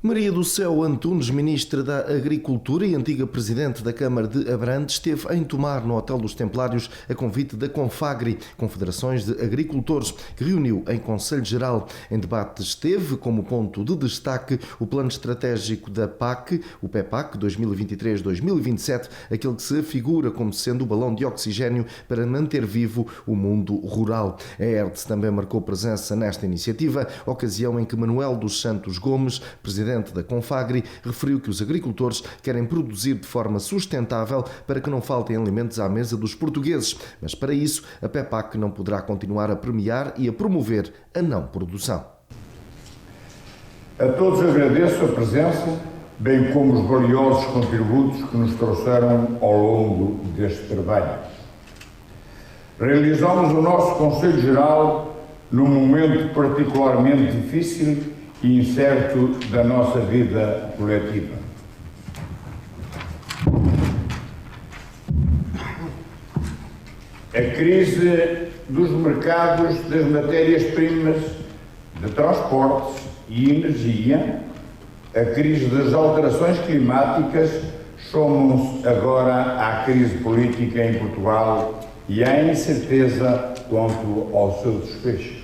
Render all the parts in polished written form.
Maria do Céu Antunes, ministra da Agricultura e antiga presidente da Câmara de Abrantes, esteve em Tomar, no Hotel dos Templários, a convite da Confagri, Confederações de Agricultores, que reuniu em Conselho Geral. Em debate esteve, como ponto de destaque, o plano estratégico da PAC, o PEPAC 2023-2027, aquele que se afigura como sendo o balão de oxigênio para manter vivo o mundo rural. A ERDS também marcou presença nesta iniciativa, ocasião em que Manuel dos Santos Gomes, presidente da Confagri, referiu que os agricultores querem produzir de forma sustentável para que não faltem alimentos à mesa dos portugueses, mas para isso a PEPAC não poderá continuar a premiar e a promover a não produção. A todos agradeço a presença, bem como os valiosos contributos que nos trouxeram ao longo deste trabalho. Realizamos o nosso Conselho Geral num momento particularmente difícil e incerto da nossa vida coletiva. A crise dos mercados das matérias-primas de transportes e energia, a crise das alterações climáticas, somam-se agora à crise política em Portugal e à incerteza quanto ao seu desfecho.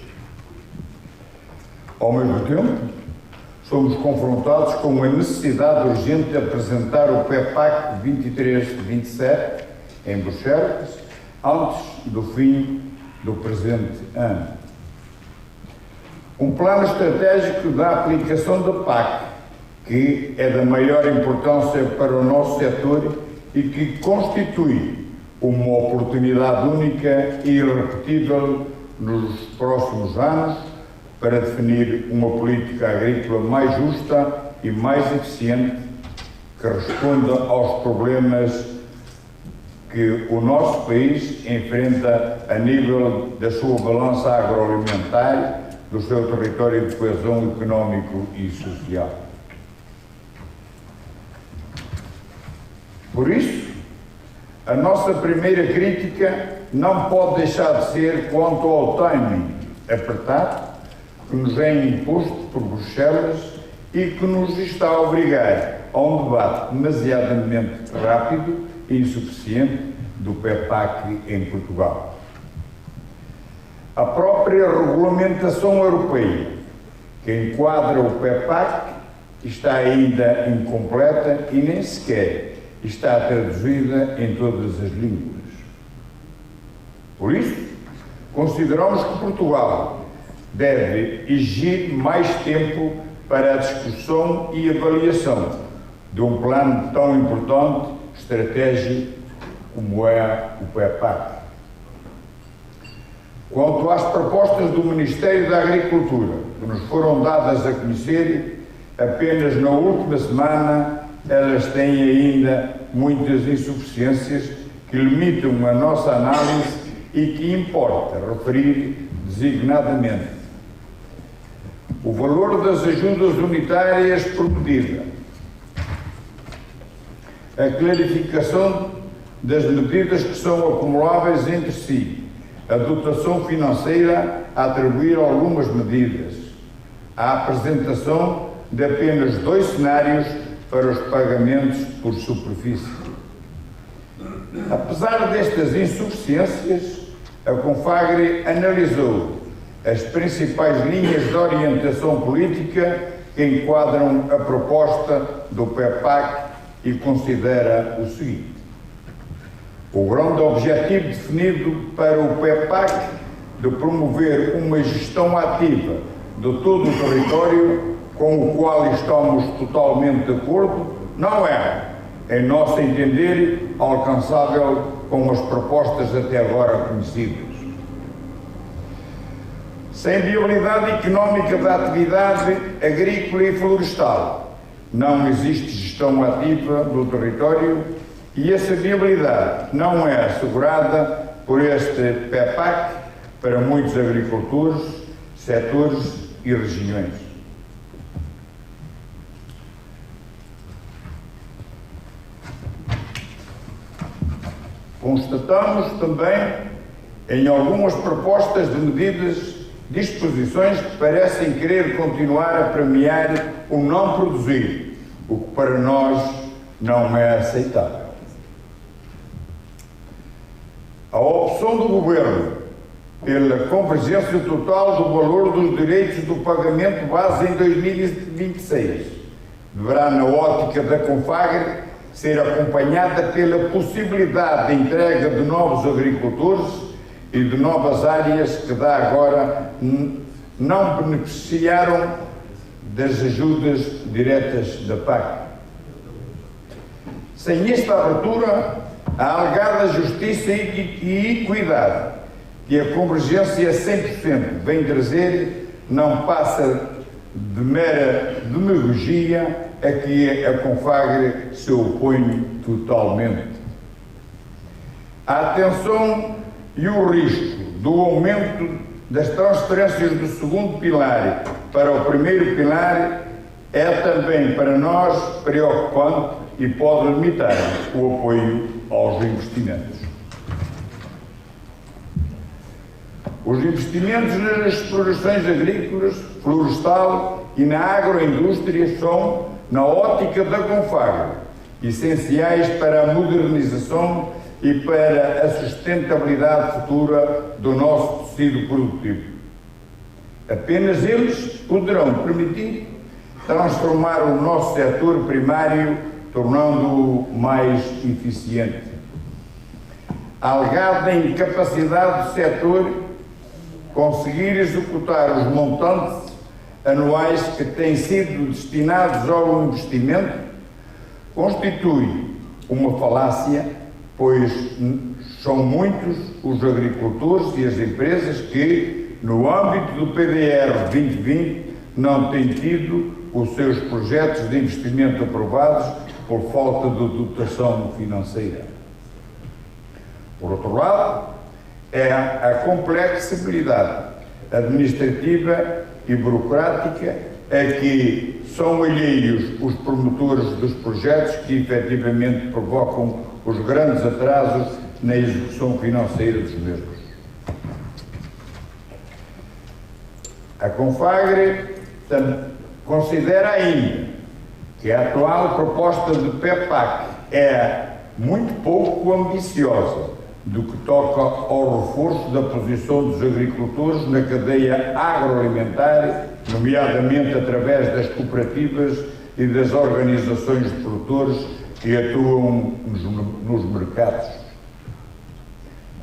Ao mesmo tempo, somos confrontados com a necessidade urgente de apresentar o PEPAC 23-27 em Bruxelas antes do fim do presente ano. Um plano estratégico da aplicação da PAC, que é da maior importância para o nosso setor e que constitui uma oportunidade única e irrepetível nos próximos anos para definir uma política agrícola mais justa e mais eficiente que responda aos problemas que o nosso país enfrenta a nível da sua balança agroalimentar, do seu território de coesão económico e social. Por isso, a nossa primeira crítica não pode deixar de ser quanto ao timing apertado que nos é imposto por Bruxelas e que nos está a obrigar a um debate demasiadamente rápido e insuficiente do PEPAC em Portugal. A própria regulamentação europeia que enquadra o PEPAC está ainda incompleta e nem sequer está traduzida em todas as línguas. Por isso, consideramos que Portugal deve exigir mais tempo para a discussão e avaliação de um plano tão importante, estratégico, como é o PEPAC. Quanto às propostas do Ministério da Agricultura, que nos foram dadas a conhecer, apenas na última semana, elas têm ainda muitas insuficiências que limitam a nossa análise e que importa referir designadamente. O valor das ajudas unitárias por medida, a clarificação das medidas que são acumuláveis entre si, a dotação financeira a atribuir algumas medidas, a apresentação de apenas 2 cenários para os pagamentos por superfície. Apesar destas insuficiências, a Confagri analisou as principais linhas de orientação política que enquadram a proposta do PEPAC e considera o seguinte: o grande objetivo definido para o PEPAC de promover uma gestão ativa de todo o território, com o qual estamos totalmente de acordo, não é, em nosso entender, alcançável com as propostas até agora conhecidas. Sem viabilidade económica da atividade agrícola e florestal, não existe gestão ativa do território e essa viabilidade não é assegurada por este PEPAC para muitos agricultores, setores e regiões. Constatamos também em algumas propostas de medidas disposições que parecem querer continuar a premiar o não produzir, o que para nós não é aceitável. A opção do Governo pela convergência total do valor dos direitos do pagamento base em 2026 deverá, na ótica da Confagre, ser acompanhada pela possibilidade de entrega de novos agricultores e de novas áreas que da agora não beneficiaram das ajudas diretas da PAC. Sem esta abertura, a alegada justiça e equidade que a convergência 100% vem trazer não passa de mera demagogia a que a Confagre se opõe totalmente. A atenção e o risco do aumento das transferências do segundo pilar para o primeiro pilar é também para nós preocupante e pode limitar o apoio aos investimentos. Os investimentos nas explorações agrícolas, florestal e na agroindústria são, na ótica da Confagre, essenciais para a modernização e para a sustentabilidade futura do nosso tecido produtivo. Apenas eles poderão permitir transformar o nosso setor primário, tornando-o mais eficiente. A alegada incapacidade do setor conseguir executar os montantes anuais que têm sido destinados ao investimento constitui uma falácia, pois são muitos os agricultores e as empresas que, no âmbito do PDR 2020, não têm tido os seus projetos de investimento aprovados por falta de dotação financeira. Por outro lado, é a complexibilidade administrativa e burocrática a que são alheios os promotores dos projetos que efetivamente provocam os grandes atrasos na execução financeira dos mesmos. A Confagre considera ainda que a atual proposta de PEPAC é muito pouco ambiciosa do que toca ao reforço da posição dos agricultores na cadeia agroalimentar, nomeadamente através das cooperativas e das organizações de produtores que atuam nos mercados.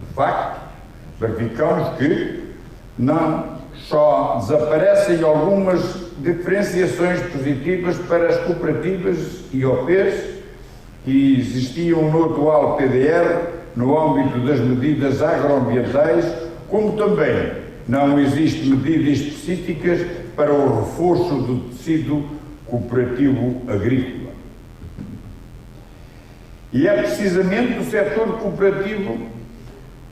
De facto, verificamos que não só desaparecem algumas diferenciações positivas para as cooperativas e OPs que existiam no atual PDR no âmbito das medidas agroambientais, como também não existem medidas específicas para o reforço do tecido cooperativo agrícola. E é precisamente o setor cooperativo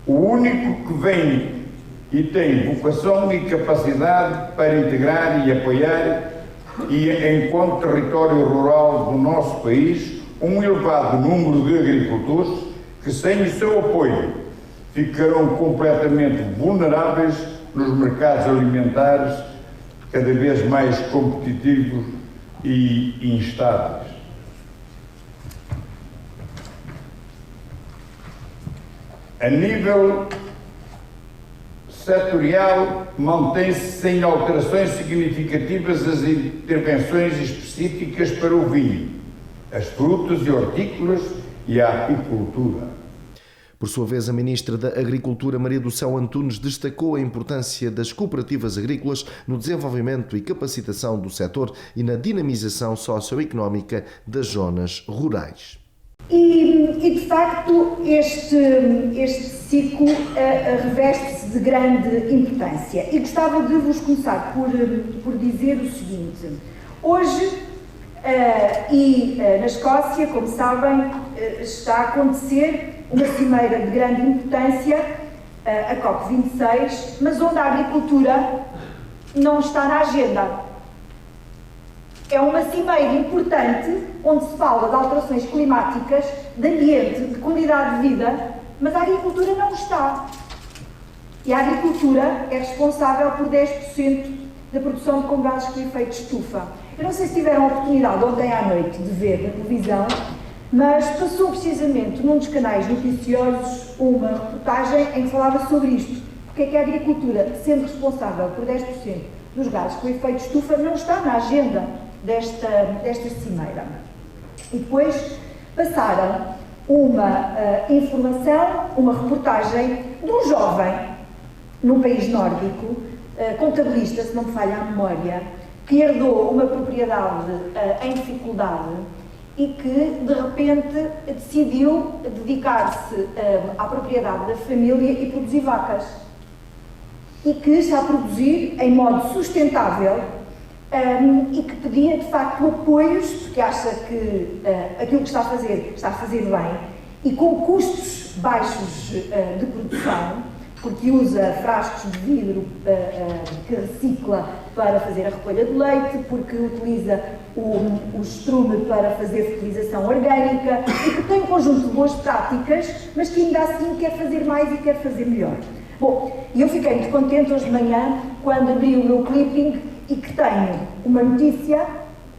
o único que vem e tem vocação e capacidade para integrar e apoiar, e enquanto território rural do nosso país, um elevado número de agricultores que, sem o seu apoio, ficarão completamente vulneráveis nos mercados alimentares, cada vez mais competitivos e instáveis. A nível setorial, mantém-se sem alterações significativas as intervenções específicas para o vinho, as frutas e hortícolas e a apicultura. Por sua vez, a Ministra da Agricultura, Maria do Céu Antunes, destacou a importância das cooperativas agrícolas no desenvolvimento e capacitação do setor e na dinamização socioeconómica das zonas rurais. E de facto, este ciclo reveste-se de grande importância. E gostava de vos começar por dizer o seguinte. Hoje, na Escócia, como sabem, está a acontecer uma cimeira de grande importância, a COP26, mas onde a agricultura não está na agenda. É uma cimeira importante, onde se fala de alterações climáticas, de ambiente, de qualidade de vida, mas a agricultura não está. E a agricultura é responsável por 10% da produção de gases com efeito de estufa. Eu não sei se tiveram a oportunidade ontem à noite de ver na televisão, mas passou precisamente num dos canais noticiosos uma reportagem em que falava sobre isto. Porque é que a agricultura, sendo responsável por 10% dos gases com efeito de estufa, não está na agenda desta cimeira. E depois passaram uma informação, uma reportagem de um jovem num país nórdico, contabilista, se não me falha a memória, que herdou uma propriedade em dificuldade e que, de repente, decidiu dedicar-se à propriedade da família e produzir vacas. E que está a produzir em modo sustentável e que pedia, de facto, apoios, porque acha que aquilo que está a fazer bem, e com custos baixos de produção, porque usa frascos de vidro que recicla para fazer a recolha de leite, porque utiliza o estrume para fazer fertilização orgânica e que tem um conjunto de boas práticas, mas que ainda assim quer fazer mais e quer fazer melhor. Bom, e eu fiquei muito contente hoje de manhã quando abri o meu clipping e que tenho uma notícia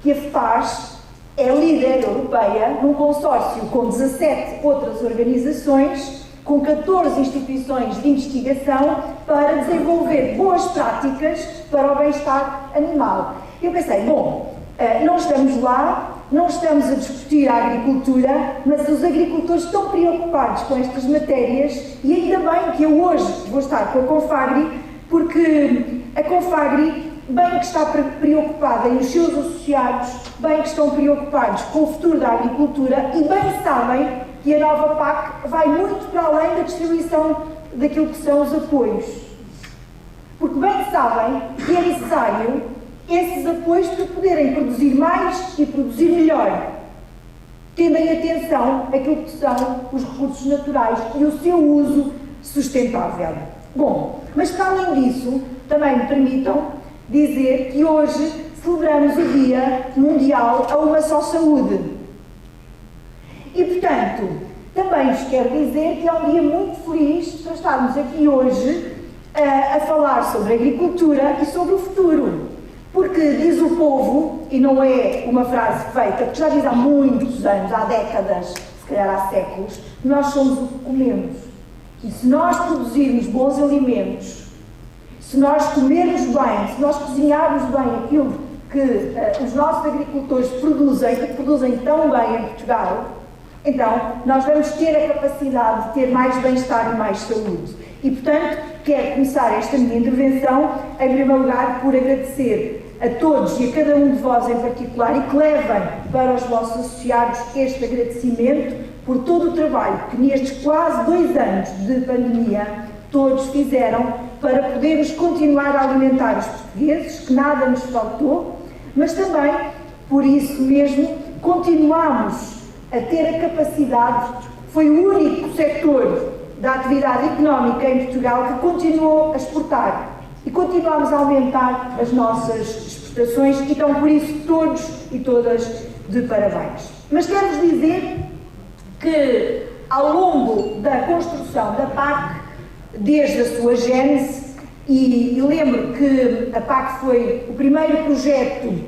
que a FPAS é líder europeia num consórcio com 17 outras organizações, com 14 instituições de investigação para desenvolver boas práticas para o bem-estar animal. Eu pensei, bom, não estamos lá, não estamos a discutir a agricultura, mas os agricultores estão preocupados com estas matérias e ainda bem que eu hoje vou estar com a Confagri, porque a Confagri bem que está preocupada e os seus associados bem que estão preocupados com o futuro da agricultura e bem sabem que a nova PAC vai muito para além da distribuição daquilo que são os apoios. Porque bem sabem que é necessário esses apoios para poderem produzir mais e produzir melhor, tendo em atenção aquilo que são os recursos naturais e o seu uso sustentável. Bom, mas para além disso, também me permitam dizer que hoje celebramos o Dia Mundial a uma só saúde. E, portanto, também vos quero dizer que é um dia muito feliz para estarmos aqui hoje a falar sobre agricultura e sobre o futuro. Porque diz o povo, e não é uma frase feita, porque já diz há muitos anos, há décadas, se calhar há séculos, nós somos o que comemos. E se nós produzirmos bons alimentos, se nós comermos bem, se nós cozinharmos bem aquilo que os nossos agricultores produzem, que produzem tão bem em Portugal, então nós vamos ter a capacidade de ter mais bem-estar e mais saúde. E, portanto, quero começar esta minha intervenção, em primeiro lugar, por agradecer a todos e a cada um de vós em particular e que levem para os vossos associados este agradecimento por todo o trabalho que nestes quase 2 anos de pandemia todos fizeram para podermos continuar a alimentar os portugueses, que nada nos faltou, mas também, por isso mesmo, continuamos a ter a capacidade, foi o único setor da atividade económica em Portugal que continuou a exportar e continuamos a aumentar as nossas exportações e estão por isso todos e todas de parabéns. Mas quero-vos dizer que ao longo da construção da PAC, desde a sua gênese, e lembro que a PAC foi o primeiro projeto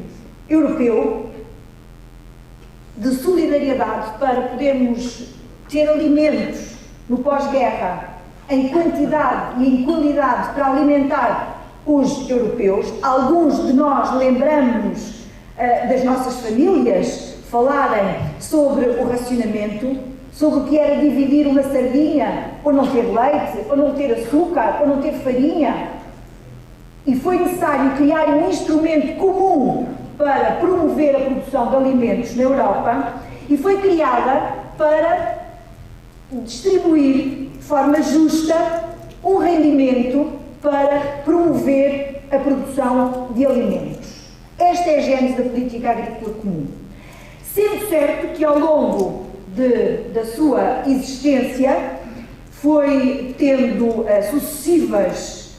europeu de solidariedade para podermos ter alimentos no pós-guerra em quantidade e em qualidade para alimentar os europeus. Alguns de nós lembramos das nossas famílias falarem sobre o racionamento, sobre o que era dividir uma sardinha, ou não ter leite, ou não ter açúcar, ou não ter farinha. E foi necessário criar um instrumento comum para promover a produção de alimentos na Europa e foi criada para distribuir de forma justa um rendimento para promover a produção de alimentos. Esta é a gênese da política agrícola comum. Sendo certo que ao longo da sua existência foi tendo sucessivas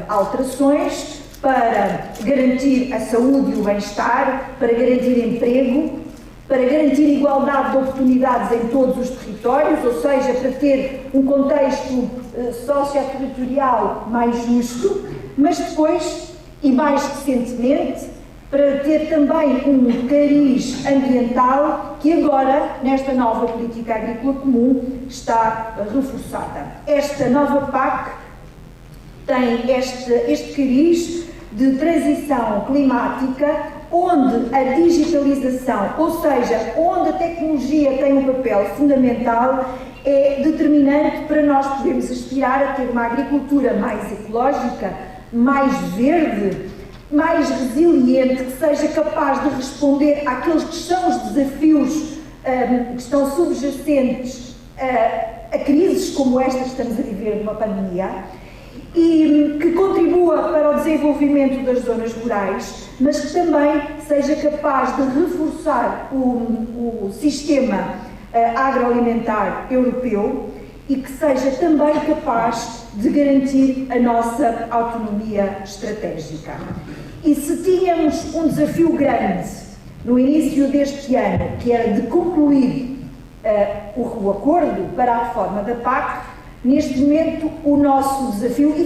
alterações para garantir a saúde e o bem-estar, para garantir emprego para garantir igualdade de oportunidades em todos os territórios, ou seja, para ter um contexto socioterritorial mais justo, mas depois, e mais recentemente, para ter também um cariz ambiental que agora, nesta nova política agrícola comum, está reforçada. Esta nova PAC tem este cariz de transição climática, onde a digitalização, ou seja, onde a tecnologia tem um papel fundamental, é determinante para nós podermos aspirar a ter uma agricultura mais ecológica, mais verde, mais resiliente, que seja capaz de responder àqueles que são os desafios que estão subjacentes a crises como esta que estamos a viver numa pandemia, e que contribua para o desenvolvimento das zonas rurais, mas que também seja capaz de reforçar o sistema agroalimentar europeu e que seja também capaz de garantir a nossa autonomia estratégica. E se tínhamos um desafio grande no início deste ano, que era de concluir o acordo para a reforma da PAC, neste momento o nosso desafio, e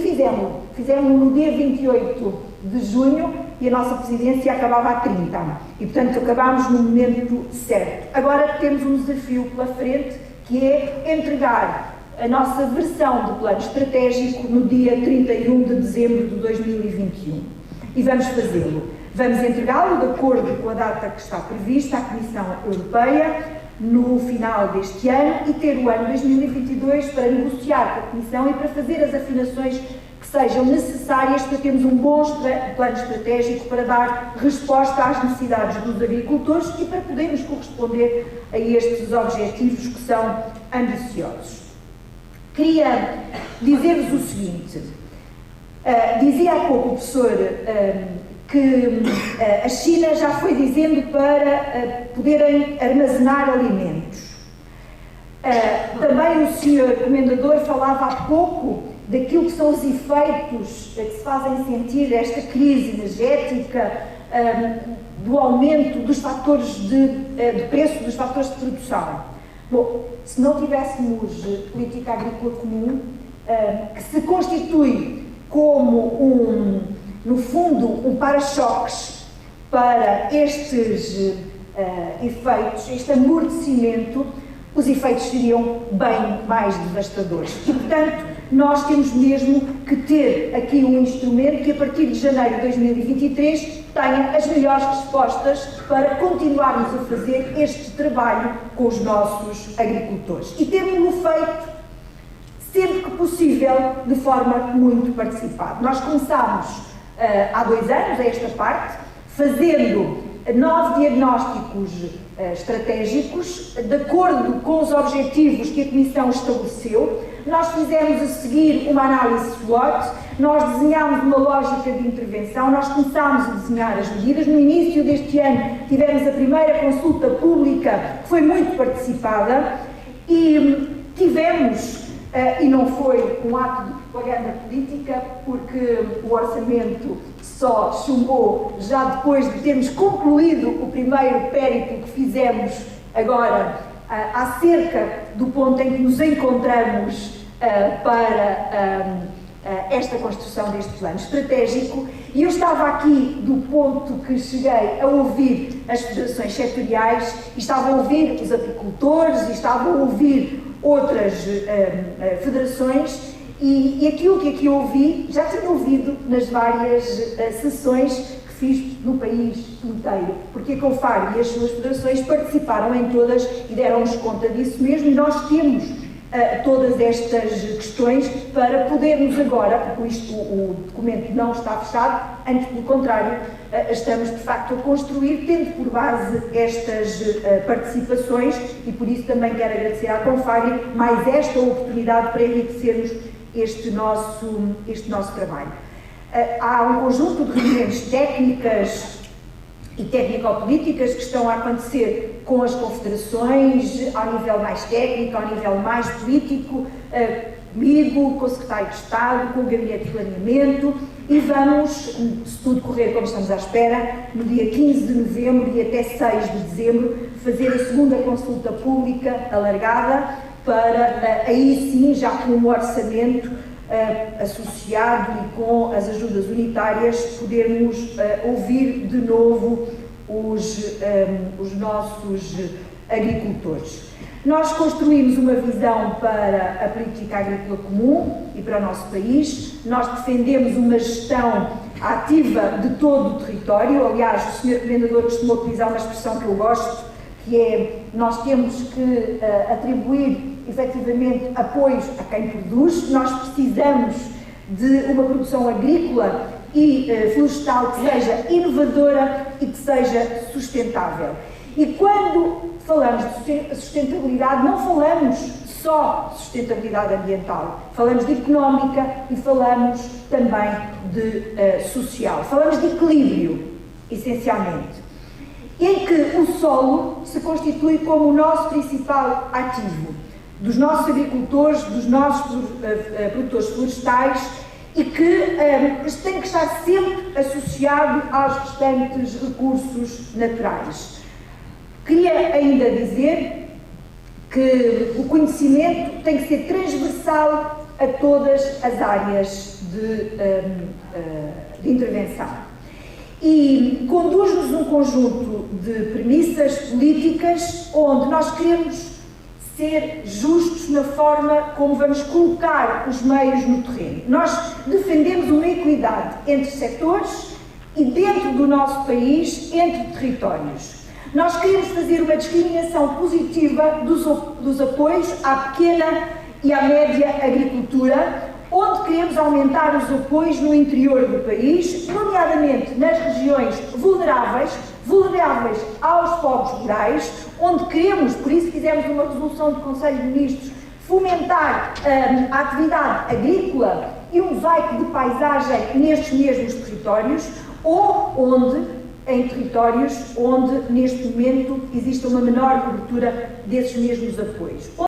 fizemos no dia 28 de junho e a nossa presidência acabava a 30, e portanto acabámos no momento certo. Agora temos um desafio pela frente, que é entregar a nossa versão do plano estratégico no dia 31 de dezembro de 2021. E vamos fazê-lo. Vamos entregá-lo de acordo com a data que está prevista à Comissão Europeia no final deste ano e ter o ano 2022 para negociar com a Comissão e para fazer as afinações que sejam necessárias para termos um bom plano estratégico para dar resposta às necessidades dos agricultores e para podermos corresponder a estes objetivos que são ambiciosos. Queria dizer-vos o seguinte, dizia há pouco o professor que a China já foi dizendo para poderem armazenar alimentos. Também o senhor comendador falava há pouco daquilo que são os efeitos que se fazem sentir desta crise energética, do aumento dos fatores de preço, dos fatores de produção. Bom, se não tivéssemos política agrícola comum, que se constitui como no fundo, um para-choques para estes efeitos, este amortecimento, os efeitos seriam bem mais devastadores. E, portanto, nós temos mesmo que ter aqui um instrumento que, a partir de janeiro de 2023, tenha as melhores respostas para continuarmos a fazer este trabalho com os nossos agricultores. E temos-lo feito, sempre que possível, de forma muito participada. Nós começámos há 2 anos, a esta parte, fazendo 9 diagnósticos estratégicos, de acordo com os objetivos que a Comissão estabeleceu. Nós fizemos a seguir uma análise SWOT, nós desenhámos uma lógica de intervenção, nós começámos a desenhar as medidas. No início deste ano tivemos a primeira consulta pública, que foi muito participada, e tivemos, e não foi um ato de propaganda política, porque o orçamento só chumbou já depois de termos concluído o primeiro périplo que fizemos agora, acerca do ponto em que nos encontramos para esta construção deste plano estratégico. E eu estava aqui do ponto que cheguei a ouvir as federações setoriais, e estava a ouvir os apicultores, e estava a ouvir outras federações, e aquilo que aqui ouvi, já tinha ouvido nas várias sessões que fiz no país inteiro, porque a CONFAG e as suas federações participaram em todas e deram-nos conta disso mesmo, e nós temos todas estas questões para podermos agora, porque o documento não está fechado, antes pelo contrário, estamos de facto a construir, tendo por base estas participações, e por isso também quero agradecer à CONFAG mais esta oportunidade para enriquecermos este nosso trabalho. Há um conjunto de reuniões técnicas e técnico-políticas que estão a acontecer com as confederações, ao nível mais técnico, ao nível mais político, comigo, com o Secretário de Estado, com o Gabinete de Planeamento, e vamos, se tudo correr como estamos à espera, no dia 15 de novembro e até 6 de dezembro, fazer a segunda consulta pública alargada para, aí sim, já com um orçamento associado e com as ajudas unitárias, podermos ouvir de novo os nossos agricultores. Nós construímos uma visão para a política agrícola comum e para o nosso país. Nós defendemos uma gestão ativa de todo o território. Aliás, o Sr. Comendador costumou utilizar uma expressão que eu gosto, que é: nós temos que atribuir efetivamente apoios a quem produz. Nós precisamos de uma produção agrícola e florestal que seja inovadora e que seja sustentável. E quando falamos de sustentabilidade, não falamos só de sustentabilidade ambiental, falamos de económica e falamos também de social. Falamos de equilíbrio, essencialmente, em que o solo se constitui como o nosso principal ativo, dos nossos agricultores, dos nossos produtores florestais, e que tem que estar sempre associado aos restantes recursos naturais. Queria ainda dizer que o conhecimento tem que ser transversal a todas as áreas de intervenção e conduz-nos um conjunto de premissas políticas onde nós queremos ser justos na forma como vamos colocar os meios no terreno. Nós defendemos uma equidade entre setores e dentro do nosso país, entre territórios. Nós queremos fazer uma discriminação positiva dos apoios à pequena e à média agricultura, onde queremos aumentar os apoios no interior do país, nomeadamente nas regiões vulneráveis aos povos rurais, onde queremos, por isso fizemos uma resolução do Conselho de Ministros, fomentar a atividade agrícola e um mosaico de paisagem nestes mesmos territórios, ou em territórios onde, neste momento, existe uma menor cobertura desses mesmos apoios.